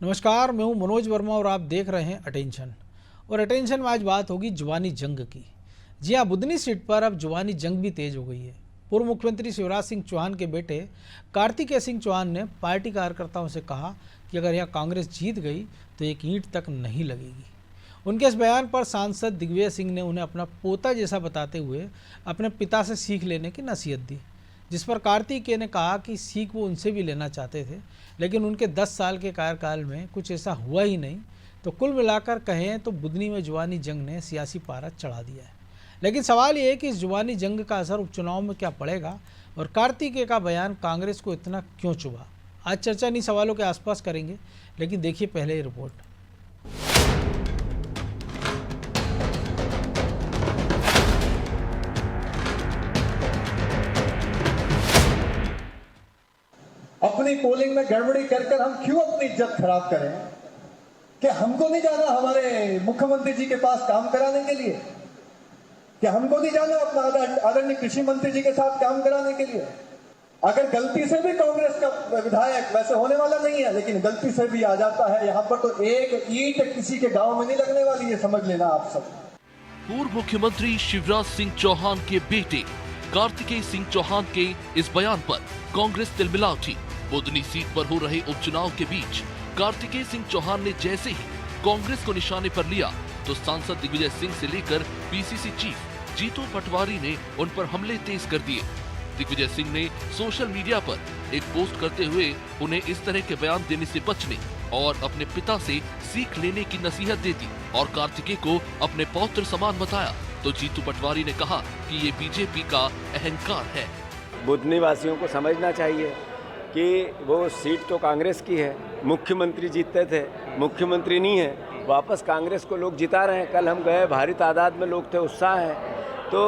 नमस्कार, मैं हूं मनोज वर्मा और आप देख रहे हैं अटेंशन। और अटेंशन में आज बात होगी जुबानी जंग की। जी हां, बुधनी सीट पर अब जुबानी जंग भी तेज हो गई है। पूर्व मुख्यमंत्री शिवराज सिंह चौहान के बेटे कार्तिकेय सिंह चौहान ने पार्टी कार्यकर्ताओं से कहा कि अगर यह कांग्रेस जीत गई तो एक ईंट तक नहीं लगेगी। उनके इस बयान पर सांसद दिग्विजय सिंह ने उन्हें अपना पोता जैसा बताते हुए अपने पिता से सीख लेने की नसीहत दी, जिस पर कार्तिकेय ने कहा कि सीख वो उनसे भी लेना चाहते थे, लेकिन उनके 10 साल के कार्यकाल में कुछ ऐसा हुआ ही नहीं। तो कुल मिलाकर कहें तो बुधनी में जुबानी जंग ने सियासी पारा चढ़ा दिया है। लेकिन सवाल ये है कि इस जुबानी जंग का असर उपचुनाव में क्या पड़ेगा और कार्तिकेय का बयान कांग्रेस को इतना क्यों चुभा। आज चर्चा इन्हीं सवालों के आसपास करेंगे, लेकिन देखिए पहले ये रिपोर्ट। अपनी पोलिंग में गड़बड़ी कर हम क्यों अपनी इज्जत खराब करें? कि हमको नहीं जाना हमारे मुख्यमंत्री जी के पास काम कराने के लिए? कि हमको नहीं जाना अपना आदरणीय कृषि मंत्री जी के साथ काम कराने के लिए? अगर गलती से भी कांग्रेस का विधायक, वैसे होने वाला नहीं है, लेकिन गलती से भी आ जाता है यहाँ पर, तो एक ईंट किसी के गांव में नहीं लगने वाली, ये समझ लेना आप सब। पूर्व मुख्यमंत्री शिवराज सिंह चौहान के बेटे कार्तिकेय सिंह चौहान के इस बयान पर कांग्रेस तिलमिला उठी। बुधनी सीट पर हो रहे उपचुनाव के बीच कार्तिकेय सिंह चौहान ने जैसे ही कांग्रेस को निशाने पर लिया तो सांसद दिग्विजय सिंह से लेकर पीसीसी चीफ जीतू पटवारी ने उन पर हमले तेज कर दिए। दिग्विजय सिंह ने सोशल मीडिया पर एक पोस्ट करते हुए उन्हें इस तरह के बयान देने से बचने और अपने पिता से सीख लेने की नसीहत दे दी और कार्तिकेय को अपने पौत्र समान बताया। तो जीतू पटवारी ने कहा कि ये बीजेपी का अहंकार है। बुधनी वासियों को समझना चाहिए कि वो सीट तो कांग्रेस की है। मुख्यमंत्री जीतते थे, मुख्यमंत्री नहीं है, वापस कांग्रेस को लोग जिता रहे हैं। कल हम गए, भारी तादाद में लोग थे, उत्साह है। तो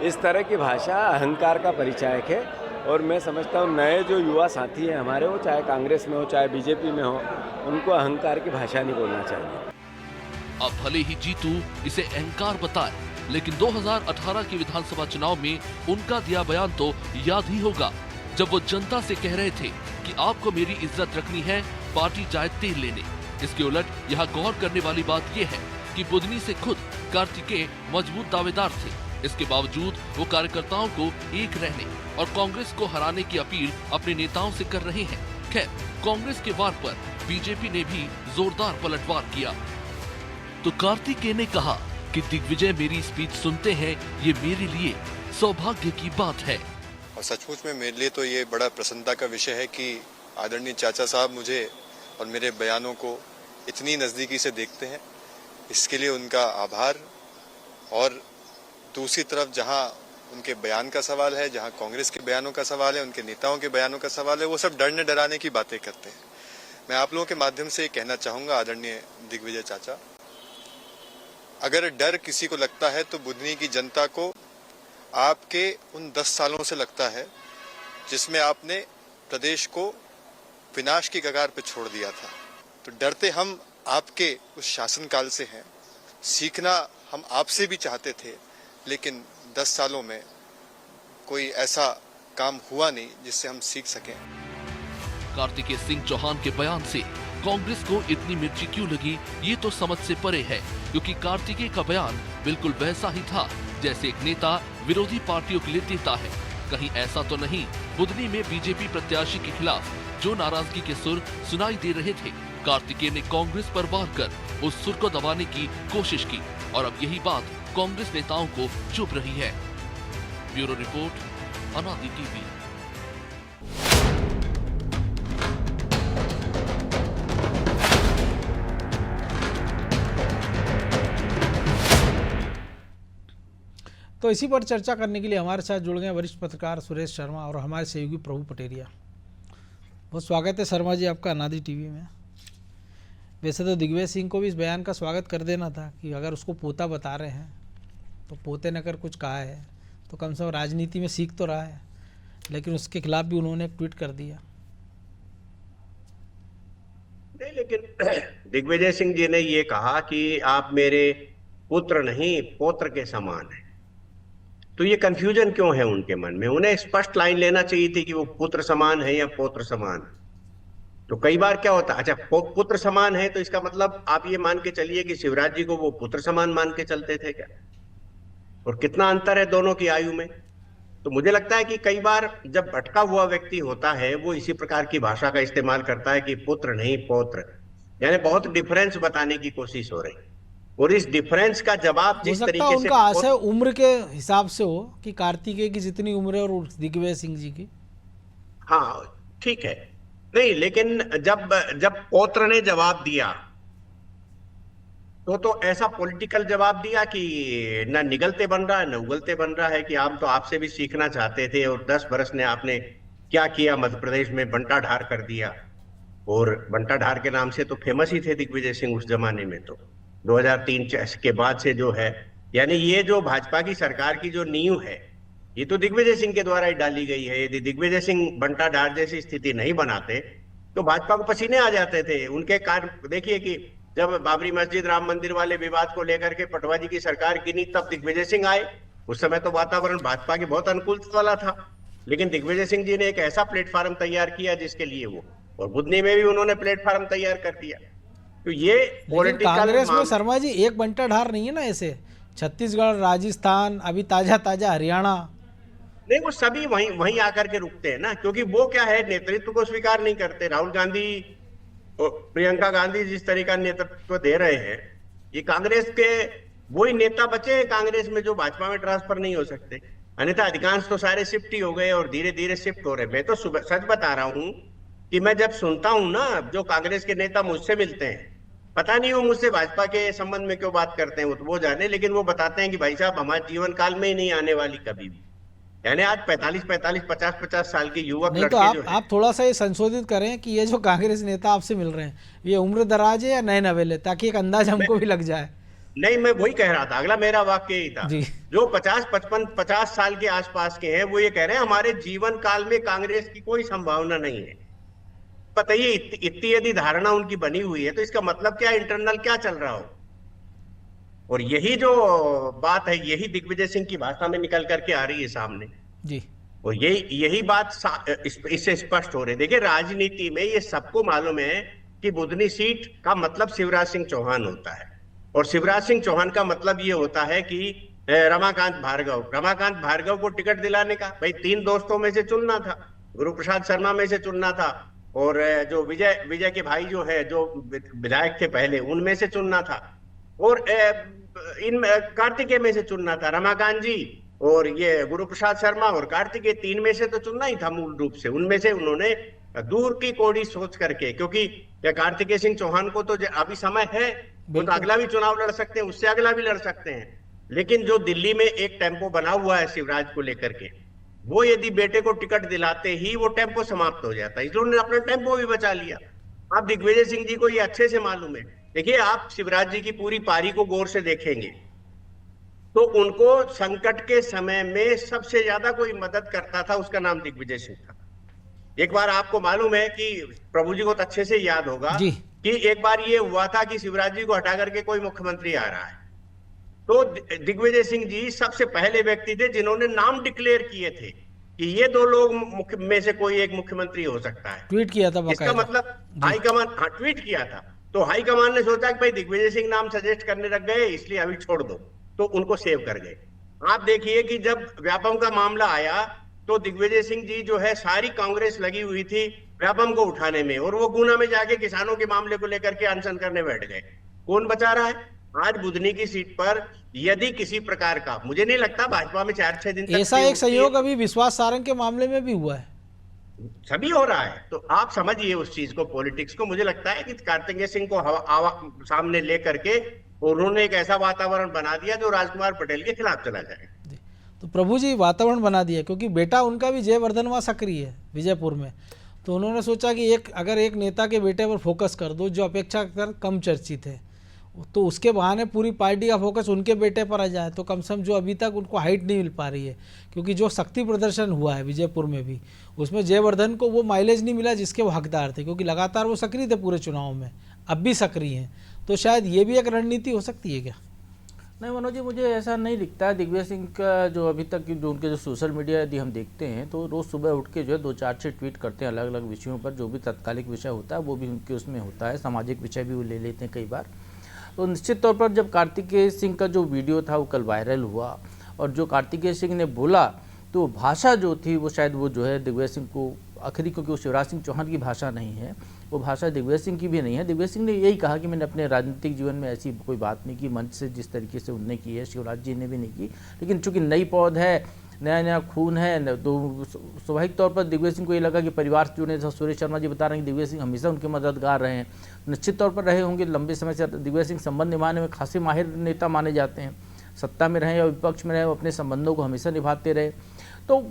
इस तरह की भाषा अहंकार का परिचायक है। और मैं समझता हूँ नए जो युवा साथी हैं हमारे, वो चाहे कांग्रेस में हो चाहे बीजेपी में हो, उनको अहंकार की भाषा नहीं बोलना चाहिए। अब भले ही जीतू इसे अहंकार बताए, लेकिन 2018 के विधानसभा चुनाव में उनका दिया बयान तो याद ही होगा, जब वो जनता से कह रहे थे कि आपको मेरी इज्जत रखनी है, पार्टी जाए तेल लेने। इसके उलट यहाँ गौर करने वाली बात यह है कि बुधनी से खुद कार्तिकेय मजबूत दावेदार थे। इसके बावजूद वो कार्यकर्ताओं को एक रहने और कांग्रेस को हराने की अपील अपने नेताओं से कर रहे हैं। खैर, कांग्रेस के वार पर बीजेपी ने भी जोरदार पलटवार किया। तो कार्तिकेय ने कहा कि दिग्विजय मेरी स्पीच सुनते हैं, ये मेरे लिए सौभाग्य की बात है। और सचमुच में मेरे लिए तो ये बड़ा प्रसन्नता का विषय है कि आदरणीय चाचा साहब मुझे और मेरे बयानों को इतनी नज़दीकी से देखते हैं। इसके लिए उनका आभार। और दूसरी तरफ जहां उनके बयान का सवाल है, जहां कांग्रेस के बयानों का सवाल है, उनके नेताओं के बयानों का सवाल है, वो सब डरने डराने की बातें करते हैं। मैं आप लोगों के माध्यम से कहना चाहूंगा, आदरणीय दिग्विजय चाचा, अगर डर किसी को लगता है तो बुधनी की जनता को आपके उन 10 सालों से लगता है जिसमें आपने प्रदेश को विनाश की कगार पर छोड़ दिया था। तो डरते हम आपके उस शासनकाल से हैं। सीखना हम आपसे भी चाहते थे, लेकिन 10 सालों में कोई ऐसा काम हुआ नहीं जिससे हम सीख सकें। कार्तिकेय सिंह चौहान के बयान से कांग्रेस को इतनी मिर्ची क्यों लगी, ये तो समझ से परे है, क्योंकि कार्तिकेय का बयान बिल्कुल वैसा ही था जैसे एक नेता विरोधी पार्टियों के लिए देता है। कहीं ऐसा तो नहीं बुधनी में बीजेपी प्रत्याशी के खिलाफ जो नाराजगी के सुर सुनाई दे रहे थे, कार्तिकेय ने कांग्रेस पर वार कर उस सुर को दबाने की कोशिश की और अब यही बात कांग्रेस नेताओं को चुभ रही है। ब्यूरो रिपोर्ट, अनादि टीवी। तो इसी पर चर्चा करने के लिए हमारे साथ जुड़ गए वरिष्ठ पत्रकार सुरेश शर्मा और हमारे सहयोगी प्रभु पटेरिया। बहुत स्वागत है शर्मा जी आपका अनादि टीवी में। वैसे तो दिग्विजय सिंह को भी इस बयान का स्वागत कर देना था कि अगर उसको पोता बता रहे हैं तो पोते ने अगर कुछ कहा है तो कम से कम राजनीति में सीख तो रहा है, लेकिन उसके खिलाफ भी उन्होंने एक ट्वीट कर दिया। नहीं, लेकिन दिग्विजय सिंह जी ने ये कहा कि आप मेरे पुत्र नहीं पौत्र के समान हैं। तो ये कंफ्यूजन क्यों है उनके मन में? उन्हें स्पष्ट लाइन लेना चाहिए थी कि वो पुत्र समान है या पौत्र समान है। तो कई बार क्या होता है, अच्छा पुत्र समान है तो इसका मतलब आप ये मान के चलिए कि शिवराज जी को वो पुत्र समान मान के चलते थे क्या? और कितना अंतर है दोनों की आयु में। तो मुझे लगता है कि कई बार जब भटका हुआ व्यक्ति होता है वो इसी प्रकार की भाषा का इस्तेमाल करता है कि पुत्र नहीं पौत्र, यानी बहुत डिफरेंस बताने की कोशिश हो रही। और इस डिफरेंस का जवाब हो जिस सकता है तरीके से उनका आशय उम्र के हिसाब से हो कि कार्तिकेय की जितनी उम्र है और दिग्विजय सिंह जी की। हाँ ठीक है, नहीं लेकिन जब जब पौत्र ने जवाब दिया तो ऐसा पॉलिटिकल जवाब दिया कि ना निगलते बन रहा है ना उगलते बन रहा है कि हम तो आपसे भी सीखना चाहते थे और 10 बरस ने आपने क्या किया मध्य प्रदेश में, बंटा ढार कर दिया। और बंटा ढार के नाम से तो फेमस ही थे दिग्विजय सिंह उस जमाने में। तो 2003 के बाद से जो है, यानी ये जो भाजपा की सरकार की जो नींव है ये तो दिग्विजय सिंह के द्वारा ही डाली गई है। यदि दिग्विजय सिंह बंटा ढार जैसी स्थिति नहीं बनाते तो भाजपा को पसीने आ जाते थे। उनके कार्य देखिए कि जब बाबरी मस्जिद राम मंदिर वाले विवाद को लेकर के पटवा जी की सरकार गिनी तब दिग्विजय सिंह आए। उस समय तो वातावरण भाजपा के बहुत अनुकूल वाला था, लेकिन दिग्विजय सिंह जी ने एक ऐसा प्लेटफॉर्म तैयार किया जिसके लिए वो, और बुधनी में भी उन्होंने प्लेटफॉर्म तैयार कर दिया। तो ये लेकिन पॉलिटिकल कांग्रेस में शर्मा जी एक बंटा ढार नहीं है ना, ऐसे छत्तीसगढ़, राजस्थान, अभी ताजा ताजा हरियाणा। नहीं, वो सभी वहीं वहीं आकर के रुकते हैं ना, क्योंकि वो क्या है, नेतृत्व को स्वीकार नहीं करते। राहुल गांधी और प्रियंका गांधी जिस तरह का नेतृत्व दे रहे हैं, ये कांग्रेस के वही नेता बचे हैं कांग्रेस में जो भाजपा में ट्रांसफर नहीं हो सकते। अन्यथा अधिकांश तो सारे शिफ्ट ही हो गए और धीरे धीरे शिफ्ट हो रहे। मैं तो सच बता रहा हूं कि मैं जब सुनता हूं ना, जो कांग्रेस के नेता मुझसे मिलते हैं, पता नहीं वो मुझसे भाजपा के संबंध में क्यों बात करते हैं, वो तो वो जाने, लेकिन वो बताते हैं कि भाई साहब हमारे जीवन काल में ही नहीं आने वाली कभी भी। यानी आज 50 साल के युवक नहीं तो आप थोड़ा सा ये संशोधित करें कि ये जो कांग्रेस नेता आपसे मिल रहे हैं ये उम्र दराज है या नए नवेले, ताकि एक अंदाज हमको भी लग जाए। नहीं, मैं वही कह रहा था, अगला मेरा वाक्य यही था। जी। जो 50 साल के आसपास के हैं वो ये कह रहे हैं हमारे जीवन काल में कांग्रेस की कोई संभावना नहीं है। बताइए, इतनी यदि धारणा उनकी बनी हुई है तो इसका मतलब क्या, इंटरनल क्या चल रहा हो। और यही जो बात है यही दिग्विजय सिंह की भाषा में निकल करके आ रही है सामने जी। और यही बात इससे स्पष्ट हो रही है। देखिए, राजनीति में ये सबको मालूम है कि बुधनी सीट का मतलब शिवराज सिंह चौहान होता है, और शिवराज सिंह चौहान का मतलब ये होता है कि रमाकांत भार्गव को टिकट दिलाने का। भाई 3 दोस्तों में से चुनना था, गुरु प्रसाद शर्मा में से चुनना था, और जो विजय के भाई जो है जो विधायक थे पहले, उनमें से चुनना था, और इन कार्तिकेय में से चुनना था। रमाकांत जी और ये गुरु प्रसाद शर्मा और कार्तिकेय 3 में से तो चुनना ही था मूल रूप से। उनमें से उन्होंने दूर की कोड़ी सोच करके, क्योंकि कार्तिकेय सिंह चौहान को तो अभी समय है, वो तो अगला भी चुनाव लड़ सकते हैं, उससे अगला भी लड़ सकते हैं। लेकिन जो दिल्ली में एक टेम्पो बना हुआ है शिवराज को लेकर के, वो यदि बेटे को टिकट दिलाते ही वो टेम्पो समाप्त हो जाता है, इसलिए उन्होंने अपना टेम्पो भी बचा लिया। अब दिग्विजय सिंह जी को ये अच्छे से मालूम है। देखिए, आप शिवराज जी की पूरी पारी को गौर से देखेंगे तो उनको संकट के समय में सबसे ज्यादा कोई मदद करता था, उसका नाम दिग्विजय सिंह था। एक बार आपको मालूम है कि प्रभु जी को तो अच्छे से याद होगा जी। कि एक बार ये हुआ था कि शिवराज जी को हटा करके कोई मुख्यमंत्री आ रहा है, तो दिग्विजय सिंह जी सबसे पहले व्यक्ति थे जिन्होंने नाम डिक्लेयर किए थे कि ये 2 लोग में से कोई एक मुख्यमंत्री हो सकता है। ट्वीट किया था इसका मतलब हाईकमान, हाँ ट्वीट किया था, तो हाईकमान ने सोचा कि भाई दिग्विजय सिंह नाम सजेस्ट करने लग गए, इसलिए अभी छोड़ दो, तो उनको सेव कर गए। आप देखिए कि जब व्यापम का मामला आया तो दिग्विजय सिंह जी जो है, सारी कांग्रेस लगी हुई थी व्यापम को उठाने में, और वो गुना में जाके किसानों के मामले को लेकर के अनशन करने बैठ गए। कौन बचा रहा है आज बुधनी की सीट पर? यदि किसी प्रकार का, मुझे नहीं लगता भाजपा में 4-6 दिन तक ऐसा एक सहयोग अभी विश्वास सारंग के मामले में भी हुआ है, सभी हो रहा है। तो आप समझिए उस चीज को, पॉलिटिक्स को। मुझे लगता है कि कार्तिकेय सिंह को सामने लेकर के उन्होंने एक ऐसा वातावरण बना दिया जो राजकुमार पटेल के खिलाफ चला जाए। तो प्रभु जी वातावरण बना दिया, क्योंकि बेटा उनका भी जयवर्धन वहाँ सक्रिय है विजयपुर में, तो उन्होंने सोचा कि अगर एक नेता के बेटे पर फोकस कर दो जो अपेक्षाकृत कम चर्चित है, तो उसके बहाने पूरी पार्टी का फोकस उनके बेटे पर आ जाए, तो कम से कम जो अभी तक उनको हाइट नहीं मिल पा रही है, क्योंकि जो शक्ति प्रदर्शन हुआ है विजयपुर में भी, उसमें जयवर्धन को वो माइलेज नहीं मिला जिसके वो हकदार थे, क्योंकि लगातार वो सक्रिय थे पूरे चुनाव में, अब भी सक्रिय हैं। तो शायद ये भी एक रणनीति हो सकती है क्या? नहीं मनोज जी, मुझे ऐसा नहीं दिखता है। दिग्विजय सिंह का जो अभी तक की जो उनके जो सोशल मीडिया यदि हम देखते हैं तो रोज़ सुबह उठ के जो है 2-4 ट्वीट करते हैं अलग अलग विषयों पर। जो भी तत्कालिक विषय होता है वो भी उनके उसमें होता है, सामाजिक विषय भी वो ले लेते हैं कई बार। तो निश्चित तौर पर जब कार्तिकेय सिंह का जो वीडियो था वो कल वायरल हुआ और जो कार्तिकेय सिंह ने बोला तो भाषा जो थी वो शायद वो जो है दिग्विजय सिंह को आखिरी, क्योंकि वो शिवराज सिंह चौहान की भाषा नहीं है, वो भाषा दिग्विजय सिंह की भी नहीं है। दिग्विजय सिंह ने यही कहा कि मैंने अपने राजनीतिक जीवन में ऐसी कोई बात नहीं की मंच से जिस तरीके से उनने की है, शिवराज जी ने भी नहीं की। लेकिन चूंकि नई पौध है, नया नया खून है, तो स्वाभाविक तौर पर दिग्विजय सिंह को ये लगा कि परिवार से जुड़े। सुरेश शर्मा जी बता रहे हैं कि दिग्विजय सिंह हमेशा उनके मददगार रहे हैं, निश्चित तौर पर रहे होंगे। लंबे समय से दिग्विजय सिंह संबंध निभाने में खासे माहिर नेता माने जाते हैं, सत्ता में रहे या विपक्ष में रहे, वो अपने संबंधों को हमेशा निभाते रहे। तो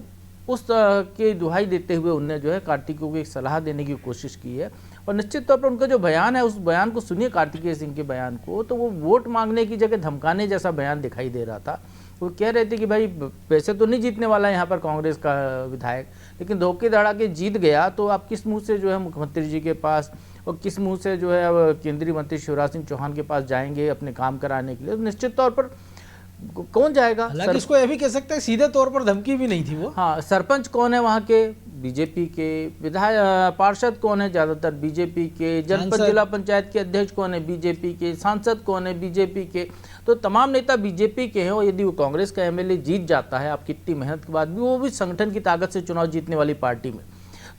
उस के दुहाई देते हुए उनने जो है कार्तिकेय को एक सलाह देने की कोशिश की है। और निश्चित तौर पर उनका जो बयान है, उस बयान को सुनिए, कार्तिकेय सिंह के बयान को, तो वो वोट मांगने की जगह धमकाने जैसा बयान दिखाई दे रहा था। वो कह रहे थे कि भाई पैसे तो नहीं जीतने वाला है यहाँ पर कांग्रेस का विधायक, लेकिन धोखे धड़ा के जीत गया तो आप किस मुँह से जो है मुख्यमंत्री जी के पास और किस मुँह से जो है अब केंद्रीय मंत्री शिवराज सिंह चौहान के पास जाएंगे अपने काम कराने के लिए। तो निश्चित तौर पर कौन जाएगा? हालांकि इसको यह भी कह सकते हैं सीधे तौर पर धमकी भी नहीं थी वो। हाँ, सरपंच कौन है वहाँ के? बीजेपी के। विधायक पार्षद कौन है? ज्यादातर बीजेपी के। जनपद जिला पंचायत के अध्यक्ष कौन है? बीजेपी के। सांसद कौन है? बीजेपी के। तो तमाम नेता बीजेपी के हैं और यदि वो कांग्रेस का एमएलए जीत जाता है आप कितनी मेहनत के बाद भी, वो भी संगठन की ताकत से चुनाव जीतने वाली पार्टी में,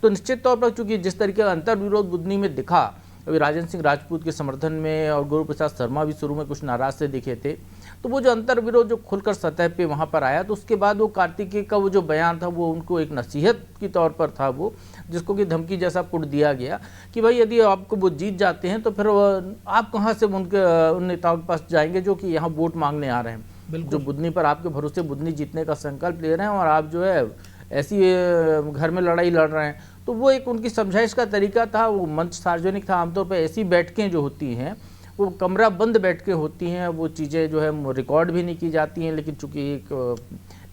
तो निश्चित तौर पर चूंकि जिस तरीके का अंतर विरोध बुधनी में दिखा, अभी राजेंद्र सिंह राजपूत के समर्थन में और गुरु प्रसाद शर्मा भी शुरू में कुछ नाराज से दिखे थे, तो वो जो अंतर विरोध जो खुलकर सतह पे वहाँ पर आया, तो उसके बाद वो कार्तिकेय का वो जो बयान था वो उनको एक नसीहत की तौर पर था, वो जिसको कि धमकी जैसा पुट दिया गया कि भाई यदि आपको वो जीत जाते हैं तो फिर आप कहाँ से उन नेताओं के पास जाएंगे जो कि यहाँ वोट मांगने आ रहे हैं, जो बुधनी पर आपके भरोसे बुधनी जीतने का संकल्प ले रहे हैं और आप जो है ऐसी घर में लड़ाई लड़ रहे हैं। तो वो एक उनकी समझाइश का तरीका था। वो मंच सार्वजनिक था। आमतौर पर ऐसी बैठकें जो होती हैं वो कमरा बंद बैठ के होती हैं, वो चीज़ें जो है रिकॉर्ड भी नहीं की जाती हैं। लेकिन चूंकि एक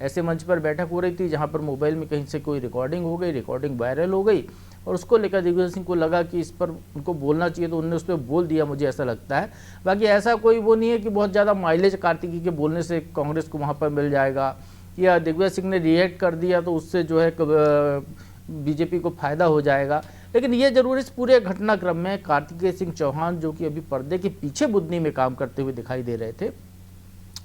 ऐसे मंच पर बैठक हो रही थी जहाँ पर मोबाइल में कहीं से कोई रिकॉर्डिंग हो गई, रिकॉर्डिंग वायरल हो गई और उसको लेकर दिग्विजय सिंह को लगा कि इस पर उनको बोलना चाहिए, तो उन्होंने उस पर बोल दिया, मुझे ऐसा लगता है। बाकी ऐसा कोई वो नहीं है कि बहुत ज़्यादा माइलेज कार्तिकेय के बोलने से कांग्रेस को वहाँ पर मिल जाएगा या दिग्विजय सिंह ने रिएक्ट कर दिया तो उससे जो है बीजेपी को फायदा हो जाएगा। लेकिन ये जरूर इस पूरे घटनाक्रम में कार्तिकेय सिंह चौहान जो कि अभी पर्दे के पीछे बुधनी में काम करते हुए दिखाई दे रहे थे,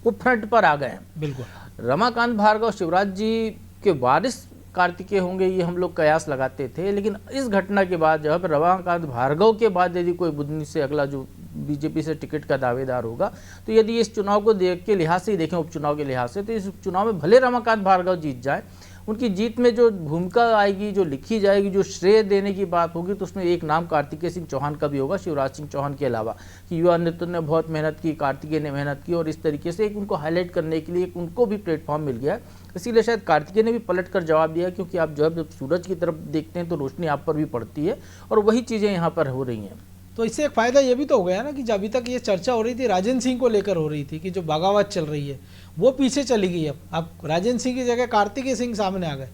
वो फ्रंट पर आ गए हैं। बिल्कुल। रमाकांत भार्गव शिवराज जी के वारिस कार्तिकेय होंगे ये हम लोग कयास लगाते थे, लेकिन इस घटना के बाद जब रमाकांत भार्गव के बाद यदि कोई बुधनी से अगला जो बीजेपी से टिकट का दावेदार होगा, तो यदि इस चुनाव को देख के लिहाज से ही देखें, उपचुनाव के लिहाज से, तो इस उपचुनाव में भले रमाकांत भार्गव जीत जाए, उनकी जीत में जो भूमिका आएगी, जो लिखी जाएगी, जो श्रेय देने की बात होगी, तो उसमें एक नाम कार्तिकेय सिंह चौहान का भी होगा, शिवराज सिंह चौहान के अलावा, कि युवा नेतृत्व ने बहुत मेहनत की, कार्तिकेय ने मेहनत की और इस तरीके से एक उनको हाईलाइट करने के लिए एक उनको भी प्लेटफॉर्म मिल गया। इसीलिए शायद कार्तिकेय ने भी पलट कर जवाब दिया, क्योंकि आप जो है जब सूरज की तरफ देखते हैं तो रोशनी आप पर भी पड़ती है और वही चीज़ें यहाँ पर हो रही हैं। तो इससे एक फायदा ये भी तो हो गया ना कि जब अभी तक ये चर्चा हो रही थी राजेंद्र सिंह को लेकर हो रही थी कि जो बगावत चल रही है वो पीछे चली गई। अब राजेंद्र सिंह की जगह कार्तिकेय सिंह सामने आ गए।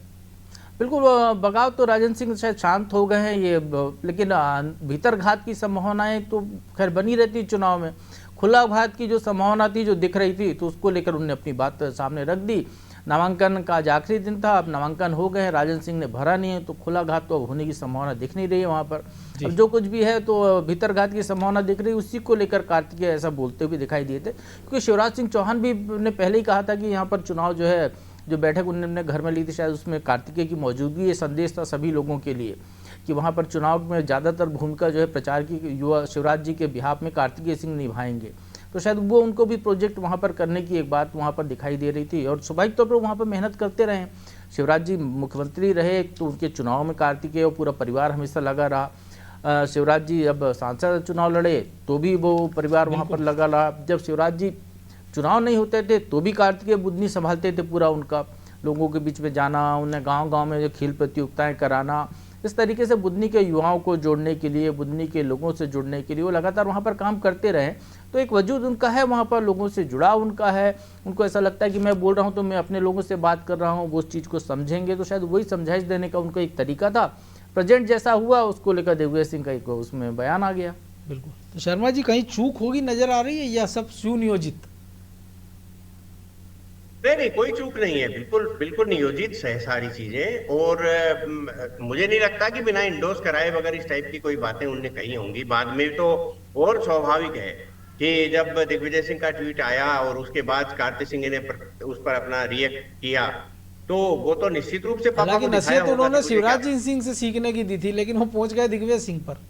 बिल्कुल, बगावत तो राजेंद्र सिंह शायद शांत हो गए हैं ये, लेकिन भीतर घात की संभावनाएं तो खैर बनी रहती चुनाव में। खुला घात की जो संभावना थी जो दिख रही थी तो उसको लेकर उन्होंने अपनी बात सामने रख दी। नामांकन का आज आखिरी दिन था, अब नामांकन हो गए हैं, राजेंद्र सिंह ने भरा नहीं है, तो खुला घात तो अब होने की संभावना दिख नहीं रही है वहाँ पर। अब जो कुछ भी है तो भीतर घात की संभावना दिख रही है, उसी को लेकर कार्तिकेय ऐसा बोलते हुए दिखाई दिए थे। क्योंकि शिवराज सिंह चौहान भी ने पहले ही कहा था कि यहाँ पर चुनाव जो है, जो बैठक उन्होंने घर में ली थी, शायद उसमें कार्तिकेय की मौजूदगी ये संदेश था सभी लोगों के लिए कि वहाँ पर चुनाव में ज़्यादातर भूमिका जो है प्रचार की युवा शिवराज जी के बिहाफ में कार्तिकेय सिंह निभाएंगे। तो शायद वो उनको भी प्रोजेक्ट वहाँ पर करने की एक बात वहाँ पर दिखाई दे रही थी और स्वाभाविक तौर पर वहाँ पर मेहनत करते रहे। शिवराज जी मुख्यमंत्री रहे तो उनके चुनाव में कार्तिकेय और पूरा परिवार हमेशा लगा रहा। शिवराज जी अब सांसद चुनाव लड़े तो भी वो परिवार वहाँ पर लगा रहा। जब शिवराज जी चुनाव नहीं होते थे तो भी कार्तिकेय बुधनी संभालते थे पूरा उनका, लोगों के बीच में जाना, उन्हें गांव-गांव में जो खेल प्रतियोगिताएं कराना, इस तरीके से बुधनी के युवाओं को जोड़ने के लिए, बुधनी के लोगों से जुड़ने के लिए वो लगातार वहाँ पर काम करते रहे। तो एक वजूद उनका है वहाँ पर, लोगों से जुड़ाव उनका है। उनको ऐसा लगता है कि मैं बोल रहा हूँ तो मैं अपने लोगों से बात कर रहा हूँ, वो उस चीज़ को समझेंगे। तो शायद वही समझाइश देने का उनका एक तरीका था। प्रेजेंट जैसा हुआ उसको लेकर दिग्विजय सिंह का एक उसमें बयान आ गया। बिल्कुल। तो शर्मा जी कहीं चूक होगी नजर आ रही है या सब सुनियोजित? नहीं, कोई चूक नहीं है, बिल्कुल बिल्कुल नियोजित है सारी चीजें। और मुझे नहीं लगता कि बिना इंडोर्स कराए बगैर इस टाइप की कोई बातें उनने कही होंगी। बाद में तो और स्वाभाविक है कि जब दिग्विजय सिंह का ट्वीट आया और उसके बाद कार्तिक सिंह ने उस पर अपना रिएक्ट किया, तो वो तो निश्चित रूप से पापा हालांकि को दिखाया नसीहत होगा उन्होंने कि मुझे शिवराज क्या- सिंह से सीखने की दी थी, लेकिन वो पहुंच गए दिग्विजय सिंह पर।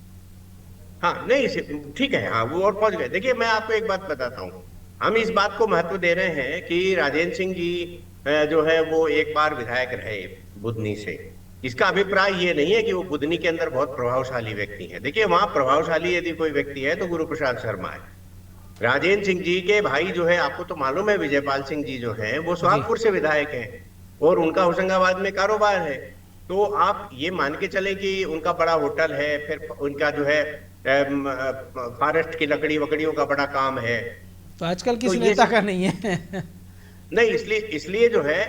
हाँ नहीं, ठीक है, हाँ वो और पहुंच गए। देखिए मैं आपको एक बात बताता हूँ, हम इस बात को महत्व दे रहे हैं कि राजेंद्र सिंह जी जो है वो एक बार विधायक रहे बुधनी से। इसका अभिप्राय ये नहीं है कि वो बुधनी के अंदर बहुत प्रभावशाली व्यक्ति है। देखिए वहां प्रभावशाली यदि कोई व्यक्ति है तो गुरु प्रसाद शर्मा है। राजेंद्र सिंह जी के भाई जो है, आपको तो मालूम है, विजयपाल सिंह जी जो है वो सुहागपुर से विधायक हैं और उनका होशंगाबाद में कारोबार है। तो आप ये मान के चले कि उनका बड़ा होटल है, फिर उनका जो है फॉरेस्ट की लकड़ी वकड़ियों का बड़ा काम है। तो आजकल किस तो ये नेता का नहीं है। नहीं, इसलिए जो है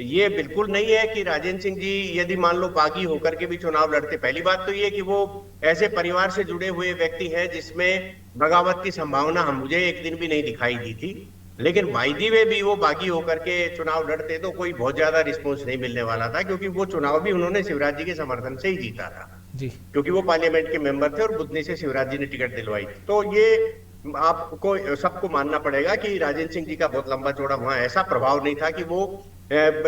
ये बिल्कुल नहीं है कि राजेंद्र सिंह जी यदि मान लो बागी होकर के भी चुनाव लड़ते। पहली बात तो ये कि वो ऐसे परिवार से जुड़े हुए व्यक्ति हैं जिसमें बगावत की संभावना मुझे एक दिन भी नहीं दिखाई दी थी। लेकिन वायदी में भी वो बागी होकर के चुनाव लड़ते तो कोई बहुत ज्यादा रिस्पॉन्स नहीं मिलने वाला था, क्योंकि वो चुनाव भी उन्होंने शिवराज जी के समर्थन से ही जीता था जी, क्योंकि वो पार्लियामेंट के मेंबर थे और बुधनी से शिवराज जी ने टिकट दिलवाई थी। तो ये आपको सबको मानना पड़ेगा कि राजेंद्र सिंह जी का बहुत लंबा चौड़ा वहां ऐसा प्रभाव नहीं था कि वो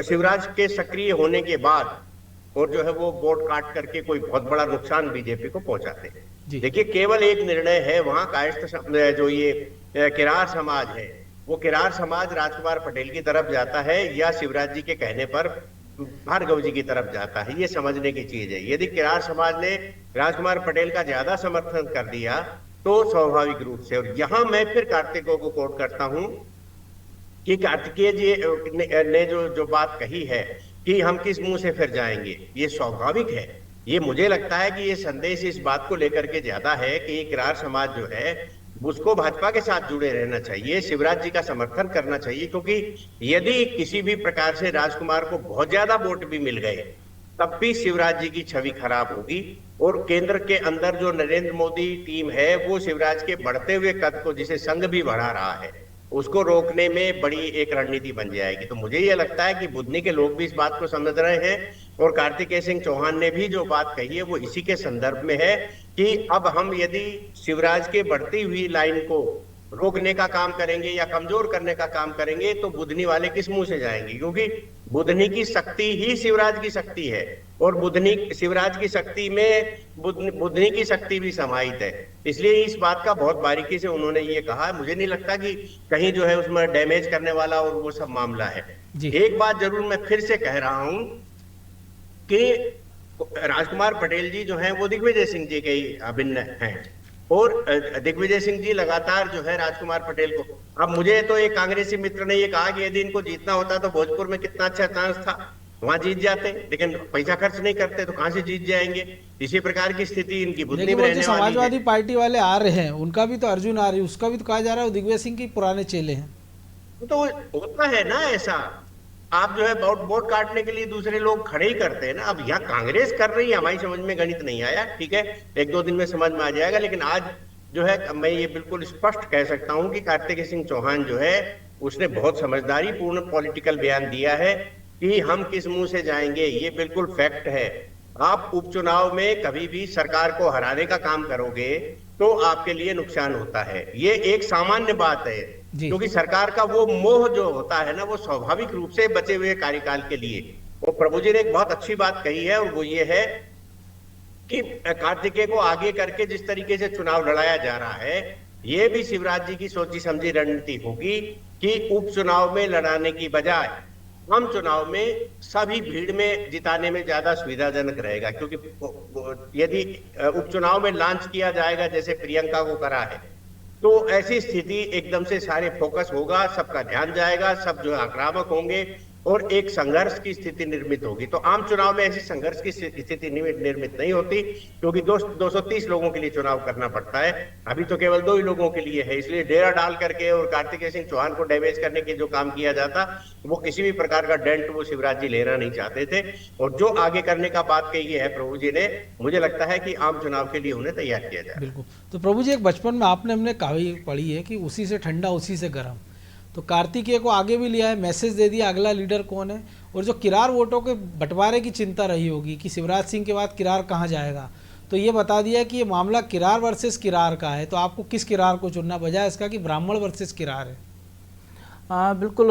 शिवराज के सक्रिय होने के बाद और जो है वो वोट काट करके कोई बहुत बड़ा नुकसान बीजेपी को पहुंचाते हैं। जी। देखिए केवल एक निर्णय है वहां कायस्थ जो ये किरार समाज है, वो किरार समाज राजकुमार पटेल की तरफ जाता है या शिवराज जी के कहने पर भार्गव जी की तरफ जाता है, ये समझने की चीज है। यदि किरार समाज ने राजकुमार पटेल का ज्यादा समर्थन कर दिया तो स्वाभाविक रूप से, और यहां मैं फिर कार्तिकों को कोट करता हूं कि कार्तिकेय जी ने जो बात कही है कि हम किस मुंह से फिर जाएंगे, ये स्वाभाविक है। ये मुझे लगता है कि ये संदेश इस बात को लेकर के ज्यादा है कि किरार समाज जो है उसको भाजपा के साथ जुड़े रहना चाहिए, शिवराज जी का समर्थन करना चाहिए, क्योंकि यदि किसी भी प्रकार से राजकुमार को बहुत ज्यादा वोट भी मिल गए तब भी शिवराज जी की छवि खराब होगी। और केंद्र के अंदर जो नरेंद्र मोदी टीम है वो शिवराज के बढ़ते हुए कद को, जिसे संघ भी बढ़ा रहा है, उसको रोकने में बड़ी एक रणनीति बन जाएगी। तो मुझे ये लगता है कि बुधनी के लोग भी इस बात को समझ रहे हैं और कार्तिकेय सिंह चौहान ने भी जो बात कही है वो इसी के संदर्भ में है कि अब हम यदि शिवराज के बढ़ती हुई लाइन को रोकने का काम करेंगे या कमजोर करने का काम करेंगे तो बुधनी वाले किस मुंह से जाएंगे, क्योंकि बुधनी की शक्ति ही शिवराज की शक्ति है और बुधनी शिवराज की शक्ति में बुधनी की शक्ति भी समाहित है। इसलिए इस बात का बहुत बारीकी से उन्होंने ये कहा। मुझे नहीं लगता कि कहीं जो है उसमें डैमेज करने वाला और वो सब मामला है। एक बात जरूर मैं फिर से कह रहा हूं कि राजकुमार पटेल जी जो हैं वो दिग्विजय सिंह जी के ही अभिन्न हैं और दिग्विजय सिंह जी लगातार जो है राजकुमार पटेल को, अब मुझे तो एक कांग्रेसी मित्र ने ये कहा कि यदि इनको जीतना होता तो भोजपुर में कितना अच्छा चांस था, वहां जीत जाते, लेकिन पैसा खर्च नहीं करते तो कहां से जीत जाएंगे। इसी प्रकार की स्थिति इनकी बुधनी में रहने वाली है। समाजवादी पार्टी वाले आ रहे हैं, उनका भी तो अर्जुन आ रही है, उसका भी तो कहा जा रहा है दिग्विजय सिंह के पुराने चेले हैं। तो होता है ना ऐसा, आप जो है वोट काटने के लिए दूसरे लोग खड़े ही करते हैं ना। अब यहाँ कांग्रेस कर रही है, हमारी समझ में गणित नहीं आया, ठीक है, एक दो दिन में समझ में आ जाएगा। लेकिन आज जो है मैं ये बिल्कुल स्पष्ट कह सकता हूं कि कार्तिकेय सिंह चौहान जो है उसने बहुत समझदारी पूर्ण पॉलिटिकल बयान दिया है कि हम किस मुंह से जाएंगे, ये बिल्कुल फैक्ट है। आप उपचुनाव में कभी भी सरकार को हराने का काम करोगे तो आपके लिए नुकसान होता है, ये एक सामान्य बात है, क्योंकि सरकार का वो मोह जो होता है ना वो स्वाभाविक रूप से बचे हुए कार्यकाल के लिए। वो प्रभु जी ने एक बहुत अच्छी बात कही है और वो ये है कि कार्तिकेय को आगे करके जिस तरीके से चुनाव लड़ाया जा रहा है ये भी शिवराज जी की सोची समझी रणनीति होगी कि उपचुनाव में लड़ाने की बजाय आम चुनाव में सभी भीड़ में जिताने में ज्यादा सुविधाजनक रहेगा। क्योंकि यदि उपचुनाव में लॉन्च किया जाएगा जैसे प्रियंका को करा है तो ऐसी स्थिति एकदम से सारे फोकस होगा, सबका ध्यान जाएगा, सब जो आक्रामक होंगे और एक संघर्ष की स्थिति निर्मित होगी। तो आम चुनाव में ऐसी संघर्ष की स्थिति निर्मित नहीं होती, क्योंकि 230 लोगों के लिए चुनाव करना पड़ता है, अभी तो केवल 2 ही लोगों के लिए है। इसलिए डेरा डाल करके और कार्तिकेय सिंह चौहान को डैमेज करने के जो काम किया जाता वो किसी भी प्रकार का डेंट वो शिवराज जी लेना नहीं चाहते थे। और जो आगे करने का बात कही है प्रभु जी ने, मुझे लगता है कि आम चुनाव के लिए उन्हें तैयार किया जाए। बिल्कुल। तो प्रभु जी एक बचपन में आपने हमने कहावत पढ़ी है कि उसी से ठंडा उसी से गर्म, तो कार्तिकेय को आगे भी लिया है, मैसेज दे दिया अगला लीडर कौन है। और जो किरार वोटों के बंटवारे की चिंता रही होगी कि शिवराज सिंह के बाद किरार कहाँ जाएगा, तो ये बता दिया कि ये मामला किरार वर्सेस किरार का है। तो आपको किस किरार को चुनना, बजाय इसका कि ब्राह्मण वर्सेस किरार है। हाँ बिल्कुल,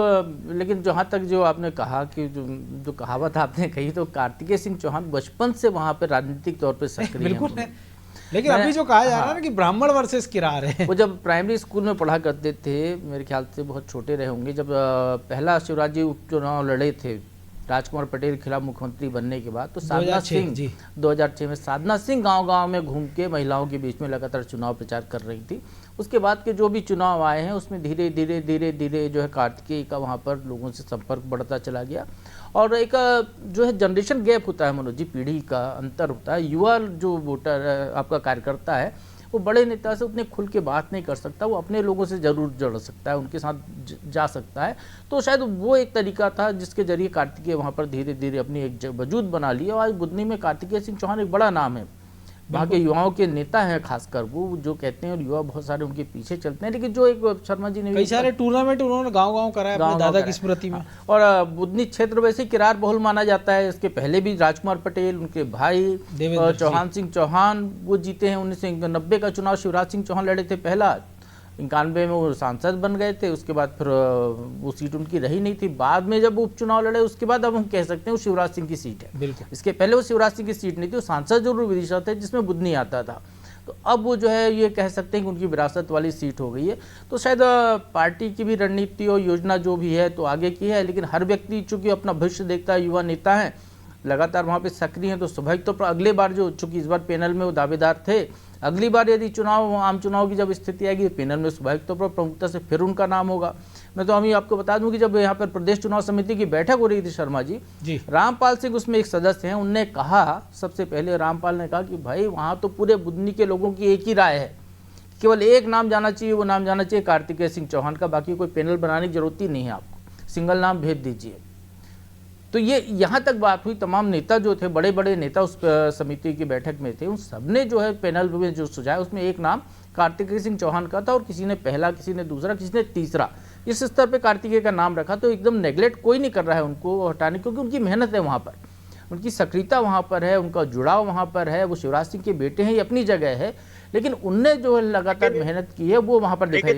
लेकिन जहाँ तक जो आपने कहा कि जो कहावत आपने कही, तो कार्तिकेय सिंह चौहान बचपन से वहाँ पे राजनीतिक तौर पे सक्रिय बिल्कुल हैं। है, लेकिन अभी जो कहा जा रहा है ना कि ब्राह्मण वर्सेस किरार है। वो जब प्राइमरी स्कूल में पढ़ा करते थे, मेरे ख्याल से बहुत छोटे रहे होंगे, जब पहला शिवराज जी उपचुनाव लड़े थे राजकुमार पटेल के खिलाफ मुख्यमंत्री बनने के बाद, तो साधना सिंह 2006 में साधना सिंह गांव-गांव में घूम के महिलाओं के बीच में लगातार चुनाव प्रचार कर रही थी। उसके बाद के जो भी चुनाव आए हैं उसमें धीरे धीरे जो है कार्तिकेय का वहाँ पर लोगों से संपर्क बढ़ता चला गया। और एक जो है जनरेशन गैप होता है मनोज जी, पीढ़ी का अंतर होता है। युवा जो वोटर आपका कार्यकर्ता है वो बड़े नेता से उतने खुल के बात नहीं कर सकता, वो अपने लोगों से ज़रूर जुड़ सकता है, उनके साथ जा सकता है। तो शायद वो एक तरीका था जिसके जरिए कार्तिकेय वहाँ पर धीरे धीरे अपनी एक वजूद बना ली। और आज बुधनी में कार्तिकेय सिंह चौहान एक बड़ा नाम है, वहाँ के युवाओं के नेता हैं, खासकर वो जो कहते हैं, और युवा बहुत सारे उनके पीछे चलते हैं। लेकिन जो एक शर्मा जी ने कई सारे टूर्नामेंट उन्होंने गांव-गांव कराया अपने दादा की स्मृति में। और बुधनी क्षेत्र वैसे किरार बहुल माना जाता है। इसके पहले भी राजकुमार पटेल, उनके भाई चौहान सिंह चौहान वो जीते हैं। 1990 का चुनाव शिवराज सिंह चौहान लड़े थे पहला, 91 में वो सांसद बन गए थे। उसके बाद फिर वो सीट उनकी रही नहीं थी। बाद में जब उपचुनाव लड़े उसके बाद अब हम कह सकते हैं वो शिवराज सिंह की सीट है। बिल्कुल, इसके पहले वो शिवराज सिंह की सीट नहीं थी, वो सांसद जरूर विदिशा थे जिसमें बुधनी आता था। तो अब वो जो है ये कह सकते हैं कि उनकी विरासत वाली सीट हो गई है। तो शायद पार्टी की भी रणनीति और योजना जो भी है तो आगे की है, लेकिन हर व्यक्ति चूंकि अपना भविष्य देखता है, युवा नेता हैं, लगातार वहाँ पे सक्रिय हैं, तो स्वाभाविक तो अगले बार जो चूंकि इस बार पैनल में वो दावेदार थे, अगली बार यदि आम चुनाव की जब स्थिति आएगी पैनल में स्वाभाविक तौर पर प्रमुखता से फिर उनका नाम होगा। मैं तो अभी आपको बता दूं कि जब यहाँ पर प्रदेश चुनाव समिति की बैठक हो रही थी शर्मा जी, रामपाल सिंह उसमें एक सदस्य हैं, उनने कहा, सबसे पहले रामपाल ने कहा कि भाई वहाँ तो पूरे बुधनी के लोगों की एक ही राय है, केवल एक नाम जाना चाहिए, वो नाम जाना चाहिए कार्तिकेय सिंह चौहान का, बाकी कोई पैनल बनाने की जरूरत ही नहीं है, आपको सिंगल नाम भेज दीजिए। तो ये यहाँ तक बात हुई। तमाम नेता जो थे, बड़े बड़े नेता उस समिति की बैठक में थे, उन सबने जो है पैनल में जो सुझाया उसमें एक नाम कार्तिकेय सिंह चौहान का था, और किसी ने पहला, किसी ने दूसरा, किसी ने तीसरा, इस स्तर पे कार्तिकेय का नाम रखा। तो एकदम नेग्लेक्ट कोई नहीं कर रहा है उनको हटाने, क्योंकि उनकी मेहनत है वहाँ पर, उनकी सक्रियता वहाँ पर है, उनका जुड़ाव वहाँ पर है। वो शिवराज सिंह के बेटे हैं, ये अपनी जगह है, लेकिन उनने जो है लगातार मेहनत की है वो वहाँ पर दिखाई।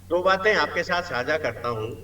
दो बातें आपके साथ साझा करता हूँ।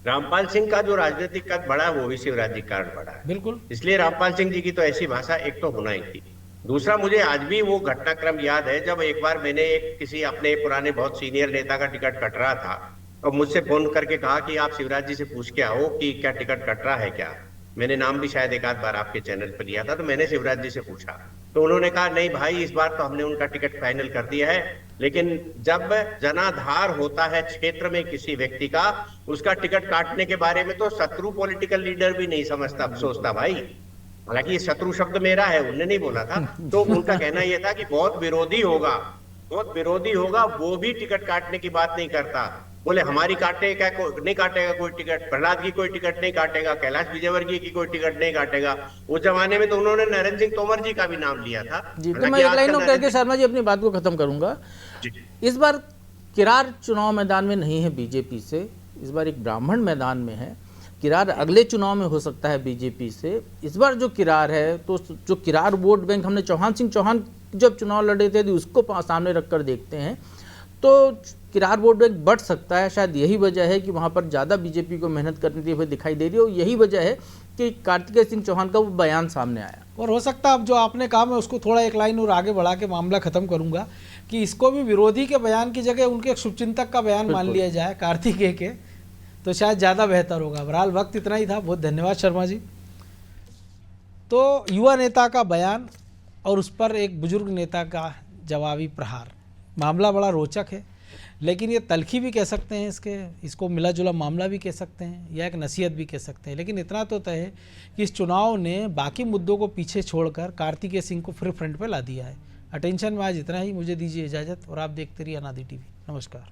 रामपाल सिंह का जो राजनीतिक कद बढ़ा है वो भी शिवराज जी कारण बढ़ा है, बिल्कुल। इसलिए रामपाल सिंह जी की तो ऐसी भाषा एक तो होना ही थी। दूसरा, मुझे आज भी वो घटनाक्रम याद है जब एक बार मैंने किसी अपने पुराने बहुत सीनियर नेता का टिकट कट रहा था और मुझसे फोन करके कहा कि आप शिवराज जी से पूछ के आओ कि क्या टिकट कट रहा है क्या। मैंने नाम भी शायद एक आध बार आपके चैनल पर लिया था, तो मैंने शिवराज जी से पूछा, तो उन्होंने कहा नहीं भाई इस बार तो हमने उनका टिकट फाइनल कर दिया है, लेकिन जब जनाधार होता है क्षेत्र में किसी व्यक्ति का, उसका टिकट काटने के बारे में तो शत्रु पॉलिटिकल लीडर भी नहीं समझता, सोचता भाई। हालांकि ये शत्रु शब्द मेरा है, उनने नहीं बोला था। तो उनका कहना यह था कि बहुत विरोधी होगा, वो भी टिकट काटने की बात नहीं करता। बोले हमारी काटेगा, नहीं काटेगा कोई टिकट, प्रहलाद की कोई टिकट नहीं काटेगा, कैलाश विजयवर्गीय की कोई टिकट नहीं काटेगा। उस जमाने में तो उन्होंने नरेंद्र सिंह तोमर जी का भी नाम लिया था जी। तो मैं एक लाइन करके शर्मा जी अपनी बात को खत्म करूंगा। इस बार किरार चुनाव मैदान में नहीं है बीजेपी से, इस बार एक ब्राह्मण मैदान में है। किरार अगले चुनाव में हो सकता है बीजेपी से। इस बार जो किरार है, तो जो किरार वोट बैंक हमने चौहान सिंह चौहान जब चुनाव लड़े थे उसको सामने रखकर देखते हैं, तो किरार वोट बैंक बढ़ सकता है। शायद यही वजह है कि वहाँ पर ज़्यादा बीजेपी को मेहनत करती हुई दिखाई दे रही है, और यही वजह है कि कार्तिकेय सिंह चौहान का वो बयान सामने आया। और हो सकता है अब जो आपने कहा, मैं उसको थोड़ा एक लाइन और आगे बढ़ा के मामला खत्म करूंगा कि इसको भी विरोधी के बयान की जगह उनके शुभचिंतक का बयान मान लिया जाए कार्तिकेय के, तो शायद ज़्यादा बेहतर होगा। बहरहाल वक्त इतना ही था, बहुत धन्यवाद शर्मा जी। तो युवा नेता का बयान और उस पर एक बुजुर्ग नेता का जवाबी प्रहार, मामला बड़ा रोचक है, लेकिन ये तलखी भी कह सकते हैं, इसको मिला जुला मामला भी कह सकते हैं, या एक नसीहत भी कह सकते हैं। लेकिन इतना तो तय है कि इस चुनाव ने बाकी मुद्दों को पीछे छोड़कर कार्तिकेय सिंह को फिर फ्रंट पे ला दिया है। अटेंशन में आज इतना ही, मुझे दीजिए इजाज़त और आप देखते रहिए अनादि टीवी। नमस्कार।